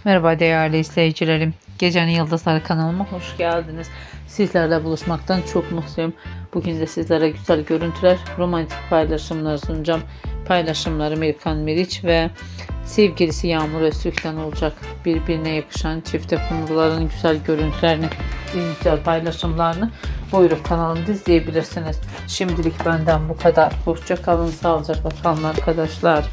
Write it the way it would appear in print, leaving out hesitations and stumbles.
Merhaba değerli izleyicilerim. Gecenin Yıldızları kanalıma hoş geldiniz. Sizlerle buluşmaktan çok mutluyum. Bugün de sizlere güzel görüntüler, romantik paylaşımlar sunacağım. Paylaşımlarım Erkan Meriç ve sevgilisi Yağmur Öztürk'ten olacak. Birbirine yakışan çifte kumruların güzel görüntülerini, güzel paylaşımlarını buyurup kanalımda izleyebilirsiniz. Şimdilik benden bu kadar. Hoşça kalın, sağlıcakla kalın arkadaşlar.